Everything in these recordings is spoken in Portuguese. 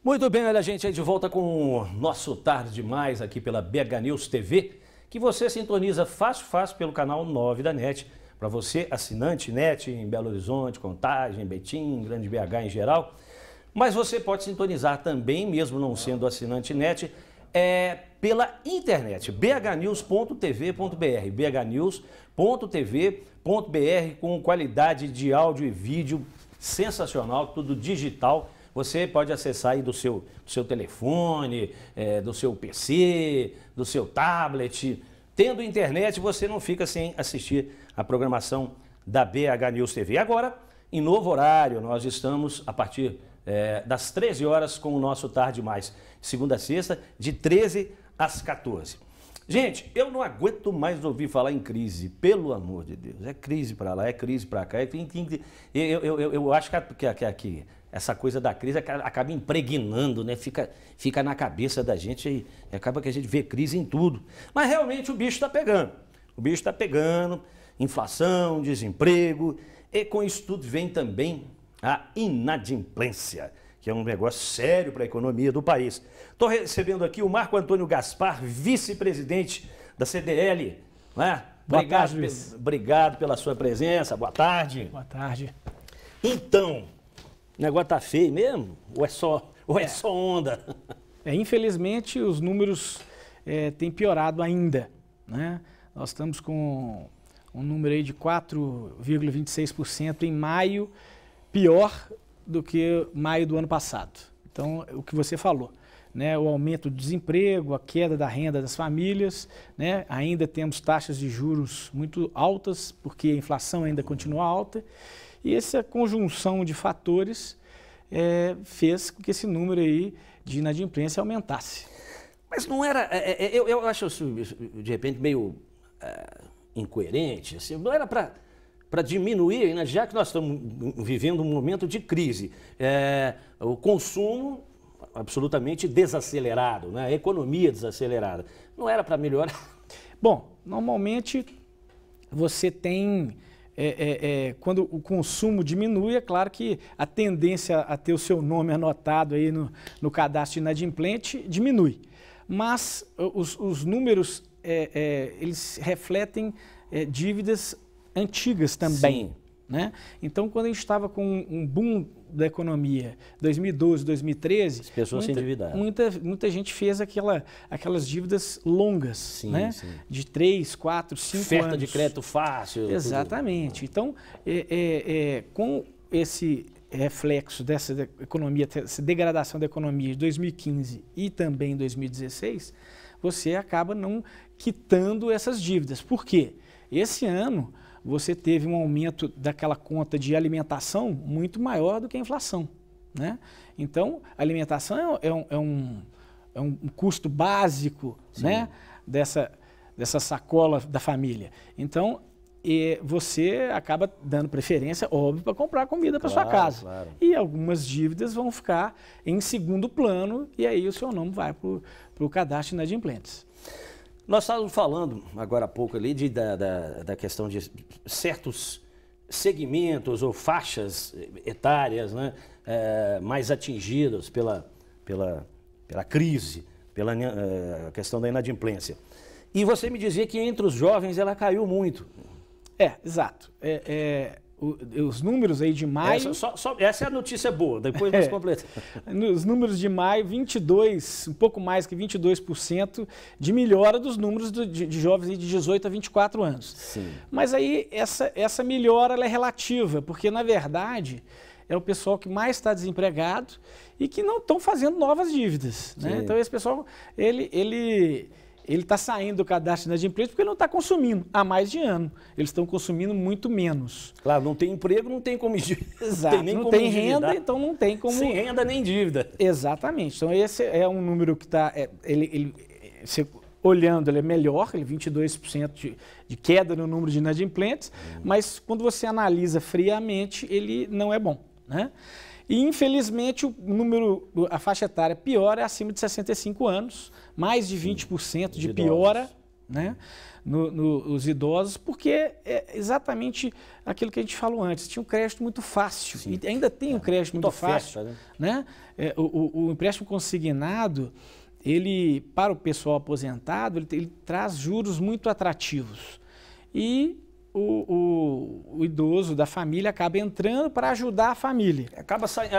Muito bem, olha a gente aí de volta com o nosso Tarde Demais aqui pela BH News TV, que você sintoniza fácil pelo canal 9 da NET. Para você, assinante NET em Belo Horizonte, Contagem, Betim, Grande BH em geral. Mas você pode sintonizar também, mesmo não sendo assinante NET, pela internet, bhnews.tv.br, bhnews.tv.br, com qualidade de áudio e vídeo sensacional, tudo digital. Você pode acessar aí do seu telefone, do seu PC, do seu tablet. Tendo internet, você não fica sem assistir a programação da BH News TV. Agora, em novo horário, nós estamos a partir das 13 horas com o nosso Tarde Mais, segunda a sexta, de 13 às 14. Gente, eu não aguento mais ouvir falar em crise, pelo amor de Deus. É crise para lá, é crise para cá. Eu acho que essa coisa da crise acaba impregnando, né? Fica na cabeça da gente e acaba que a gente vê crise em tudo. Mas realmente o bicho está pegando. O bicho está pegando, inflação, desemprego, e com isso tudo vem também a inadimplência, que é um negócio sério para a economia do país. Estou recebendo aqui o Marco Antônio Gaspar, vice-presidente da CDL. Né? Obrigado pela sua presença. Boa tarde. Boa tarde. Então, o negócio tá feio mesmo? Ou é só onda? Infelizmente, os números têm piorado ainda. Né? Nós estamos com um número aí de 4,26% em maio, pior do que maio do ano passado. Então, o que você falou, né? O aumento do desemprego, a queda da renda das famílias, né? Ainda temos taxas de juros muito altas, porque a inflação ainda continua alta, e essa conjunção de fatores fez com que esse número aí de inadimplência aumentasse. Mas não era, eu acho isso, de repente, meio incoerente, assim, não era para diminuir, né? Já que nós estamos vivendo um momento de crise, o consumo absolutamente desacelerado, né? A economia desacelerada, não era para melhorar? Bom, normalmente você tem, quando o consumo diminui, é claro que a tendência a ter o seu nome anotado aí no cadastro inadimplente diminui, mas os números, eles refletem dívidas antigas também. Sim. Né? Então, quando a gente estava com um boom da economia, 2012, 2013, as pessoas se endividaram. Muita gente fez aquelas dívidas longas, sim, né? Sim. De 3, 4, 5 anos. Oferta de crédito fácil. Exatamente. Tudo. Então, com esse reflexo dessa economia, essa degradação da economia de 2015 e também 2016, você acaba não quitando essas dívidas. Por quê? Esse ano você teve um aumento daquela conta de alimentação muito maior do que a inflação, né? Então, a alimentação é um custo básico, né? Dessa sacola da família. Então, você acaba dando preferência, óbvio, para comprar comida para sua casa. Claro. E algumas dívidas vão ficar em segundo plano e aí o seu nome vai para o cadastro de inadimplentes. Nós estávamos falando agora há pouco ali da questão de certos segmentos ou faixas etárias, né, mais atingidas pela crise, pela questão da inadimplência. E você me dizia que entre os jovens ela caiu muito. Exato. Os números aí de maio... Essa é a notícia boa, depois nós completamos. Os números de maio, um pouco mais que 22% de melhora dos números de jovens de 18 a 24 anos. Sim. Mas aí essa melhora ela é relativa, porque na verdade é o pessoal que mais está desempregado e que não estão fazendo novas dívidas. Né? Então esse pessoal, ele está saindo do cadastro de inadimplente porque ele não está consumindo há mais de ano. Eles estão consumindo muito menos. Claro, não tem emprego, não tem como... Exato, não tem renda, então não tem como... Sem renda nem dívida. Exatamente. Então esse é um número que está... olhando, ele é melhor, ele 22% de queda no número de inadimplentes, mas quando você analisa friamente, ele não é bom, né? E, infelizmente, a faixa etária pior é acima de 65 anos, mais de 20% de piora né, nos idosos, porque é exatamente aquilo que a gente falou antes, tinha um crédito muito fácil, e ainda tem um crédito muito fácil, né? O empréstimo consignado, ele, para o pessoal aposentado, ele traz juros muito atrativos, e o idoso da família acaba entrando para ajudar a família.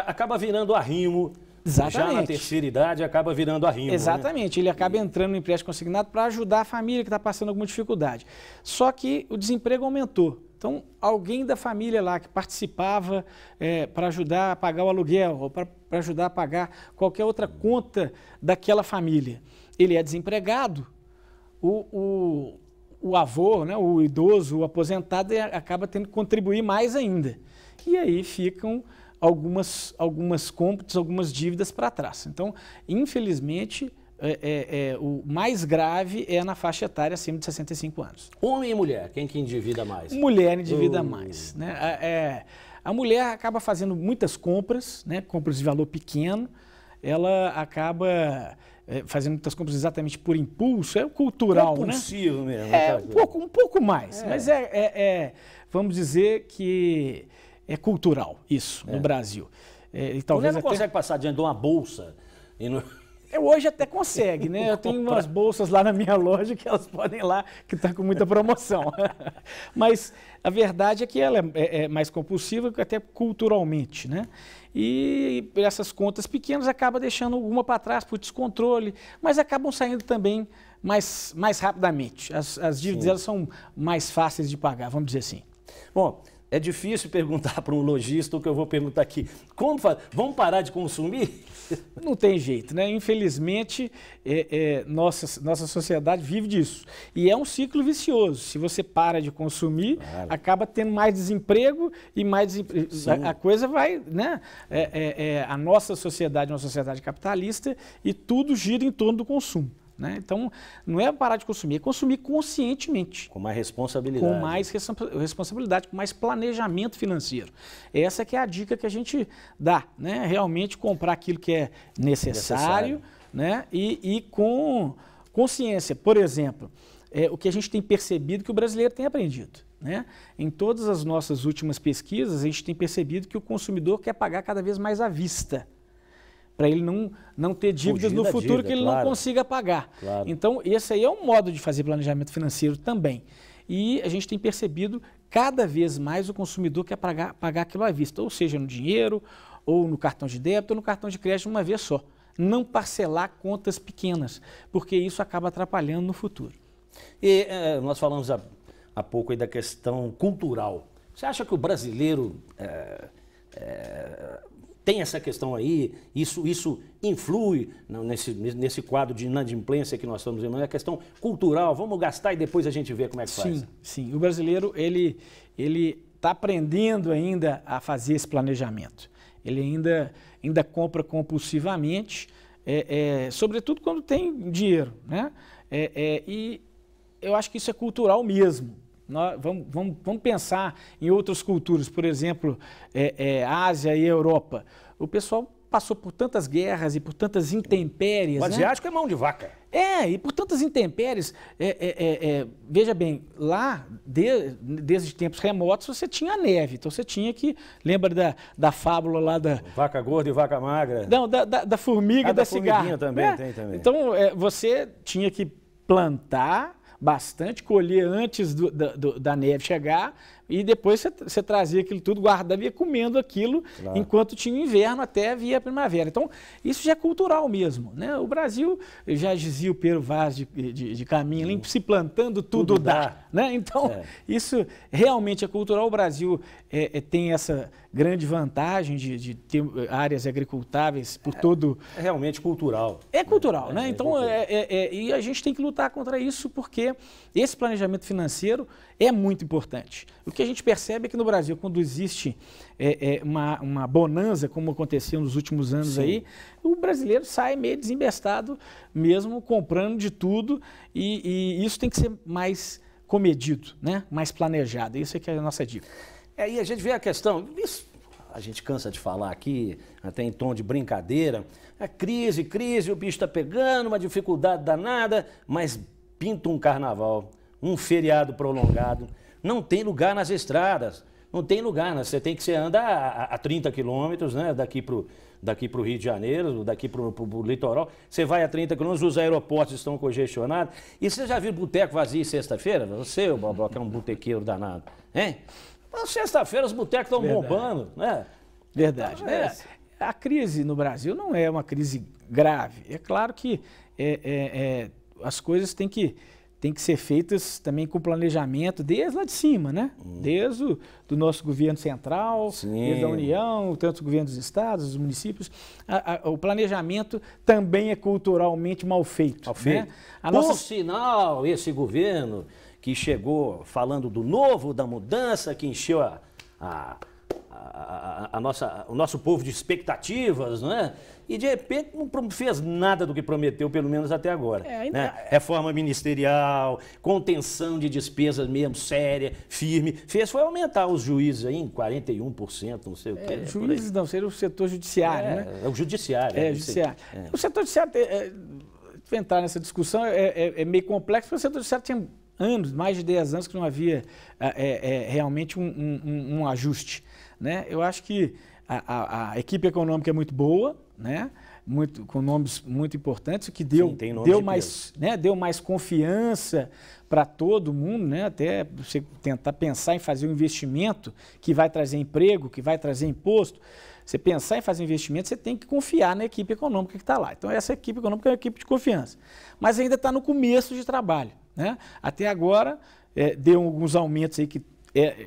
Acaba virando arrimo. Exatamente. Já na terceira idade acaba virando arrimo. Exatamente, né? Ele acaba entrando no empréstimo consignado para ajudar a família que está passando alguma dificuldade. Só que o desemprego aumentou. Então, alguém da família lá que participava para ajudar a pagar o aluguel ou para ajudar a pagar qualquer outra conta daquela família, ele é desempregado, o avô, né, o idoso, o aposentado, acaba tendo que contribuir mais ainda. E aí ficam algumas contas, algumas dívidas para trás. Então, infelizmente, o mais grave é na faixa etária acima de 65 anos. Homem e mulher, quem que endivida mais? Mulher endivida mais, né? A mulher acaba fazendo muitas compras, né, compras de valor pequeno, ela acaba fazendo muitas compras exatamente por impulso, é cultural, compulsivo, né? Mesmo. Um pouco mais, mas vamos dizer que é cultural isso no Brasil. E talvez mulher não consegue passar diante de uma bolsa e não... Hoje até consegue, né? Eu tenho umas bolsas lá na minha loja que elas podem ir lá, que está com muita promoção. Mas a verdade é que ela é mais compulsiva, até culturalmente, né? E essas contas pequenas acabam deixando uma para trás por descontrole, mas acabam saindo também mais rapidamente. As dívidas elas são mais fáceis de pagar, vamos dizer assim. Bom, é difícil perguntar para um lojista o que eu vou perguntar aqui. Vamos parar de consumir? Não tem jeito, né? Infelizmente, nossa sociedade vive disso. E é um ciclo vicioso. Se você para de consumir, acaba tendo mais desemprego e mais a coisa vai, né? A nossa sociedade é uma sociedade capitalista e tudo gira em torno do consumo. Né? Então, não é parar de consumir, é consumir conscientemente. Com mais responsabilidade. Com mais responsabilidade, com mais planejamento financeiro. Essa que é a dica que a gente dá, né? Realmente comprar aquilo que é necessário. Né? E com consciência. Por exemplo, o que a gente tem percebido que o brasileiro tem aprendido. Né? Em todas as nossas últimas pesquisas, a gente tem percebido que o consumidor quer pagar cada vez mais à vista, para ele não ter dívidas no futuro que ele não consiga pagar. Claro. Então, esse aí é um modo de fazer planejamento financeiro também. E a gente tem percebido cada vez mais o consumidor quer pagar aquilo à vista, ou seja, no dinheiro, ou no cartão de débito, ou no cartão de crédito uma vez só. Não parcelar contas pequenas, porque isso acaba atrapalhando no futuro. E nós falamos há pouco aí da questão cultural. Você acha que o brasileiro... tem essa questão aí, isso influi nesse quadro de inadimplência que nós estamos vendo, é questão cultural, vamos gastar e depois a gente vê como é que faz. Sim, o brasileiro ele está aprendendo ainda a fazer esse planejamento, ele ainda compra compulsivamente, sobretudo quando tem dinheiro, né? E eu acho que isso é cultural mesmo. Vamos pensar em outras culturas, por exemplo, Ásia e Europa. O pessoal passou por tantas guerras e por tantas intempéries. O asiático é mão de vaca. E por tantas intempéries. Veja bem, lá, desde tempos remotos, você tinha neve. Então você tinha que... Lembra da fábula lá da... Vaca gorda e vaca magra. Não, da formiga e da cigarra. Também, tem também. Então você tinha que plantar bastante, colher antes da neve chegar e depois você trazia aquilo tudo, guardava e ia comendo aquilo enquanto tinha o inverno até vir a primavera. Então, isso já é cultural mesmo, né? O Brasil, já dizia o Pero Vaz de Caminha, limpo, se plantando tudo dá. Né? Então, isso realmente é cultural. O Brasil tem essa grande vantagem de ter áreas agricultáveis por todo... É realmente cultural. É cultural, né? Então, e a gente tem que lutar contra isso porque esse planejamento financeiro é muito importante. O que a gente percebe é que no Brasil, quando existe uma bonança, como aconteceu nos últimos anos aí, o brasileiro sai meio desembestado mesmo, comprando de tudo, e isso tem que ser mais comedido, né? Mais planejado. Isso é que é a nossa dica. E a gente vê a questão, isso a gente cansa de falar aqui, até em tom de brincadeira, crise, o bicho está pegando, uma dificuldade danada, mas pinta um carnaval, um feriado prolongado, não tem lugar nas estradas, não tem lugar, né? Você tem que andar a 30 quilômetros, né? Daqui para o Rio de Janeiro, daqui para o litoral, você vai a 30 quilômetros, os aeroportos estão congestionados. E você já viu boteco vazio sexta-feira? Você, o Bobó, que é um botequeiro danado, hein? Sexta-feira os botecos estão bombando, né? Verdade. A crise no Brasil não é uma crise grave. É claro que as coisas têm que ser feitas também com planejamento desde lá de cima, né? Desde do nosso governo central, desde a União, tanto o governo dos estados, dos municípios. O planejamento também é culturalmente mal feito. Né? Por sinal, esse governo que chegou falando do novo, da mudança, que encheu o nosso povo de expectativas, não é? E de repente não fez nada do que prometeu, pelo menos até agora. Né? Reforma ministerial, contenção de despesas mesmo, séria, firme. Foi aumentar os juízes aí em 41%, não sei o quê. Juízes não, seria o setor judiciário, né? É o judiciário. Judiciário. O setor judiciário, entrar nessa discussão é meio complexo, porque o setor judiciário tinha anos, mais de 10 anos que não havia realmente um ajuste. Né? Eu acho que a equipe econômica é muito boa, né? Com nomes muito importantes, o que deu mais confiança para todo mundo, né? Até você tentar pensar em fazer um investimento que vai trazer emprego, que vai trazer imposto. Você pensar em fazer investimento, você tem que confiar na equipe econômica que está lá. Então, essa equipe econômica é uma equipe de confiança. Mas ainda está no começo de trabalho. Né? Até agora, deu alguns aumentos aí que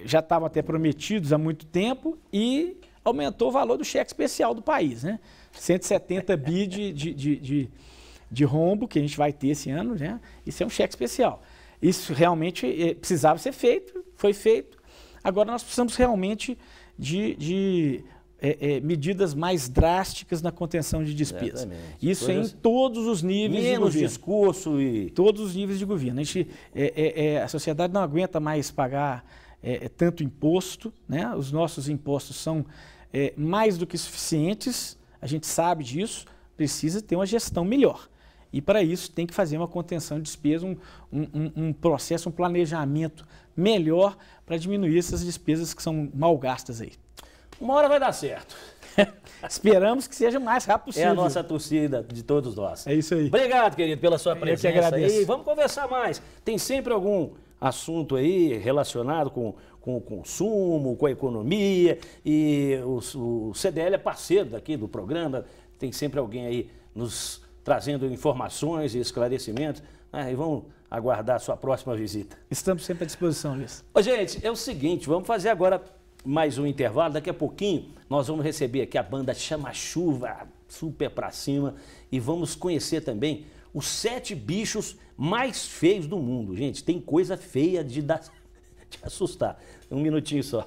já estavam até prometidos há muito tempo e aumentou o valor do cheque especial do país. Né? 170 bi de rombo que a gente vai ter esse ano. Né? Isso é um cheque especial. Isso realmente precisava ser feito, foi feito. Agora nós precisamos realmente de medidas mais drásticas na contenção de despesa. Exatamente. Isso é em todos os níveis de governo. Menos discurso e... Todos os níveis de governo. A sociedade não aguenta mais pagar tanto imposto, né? Os nossos impostos são mais do que suficientes, a gente sabe disso, precisa ter uma gestão melhor. E para isso tem que fazer uma contenção de despesa, um processo, um planejamento melhor para diminuir essas despesas que são mal gastas aí. Uma hora vai dar certo. Esperamos que seja o mais rápido possível. É a nossa torcida de todos nós. É isso aí. Obrigado, querido, pela sua presença. Eu que agradeço. Aí. Vamos conversar mais. Tem sempre algum assunto aí relacionado com o consumo, com a economia. E o CDL é parceiro daqui do programa. Tem sempre alguém aí nos trazendo informações e esclarecimentos. E vamos aguardar a sua próxima visita. Estamos sempre à disposição, Luiz. Ô, gente, é o seguinte, vamos fazer agora mais um intervalo. Daqui a pouquinho nós vamos receber aqui a banda Chama-Chuva, super pra cima, e vamos conhecer também os 7 bichos mais feios do mundo. Gente, tem coisa feia de assustar. Um minutinho só.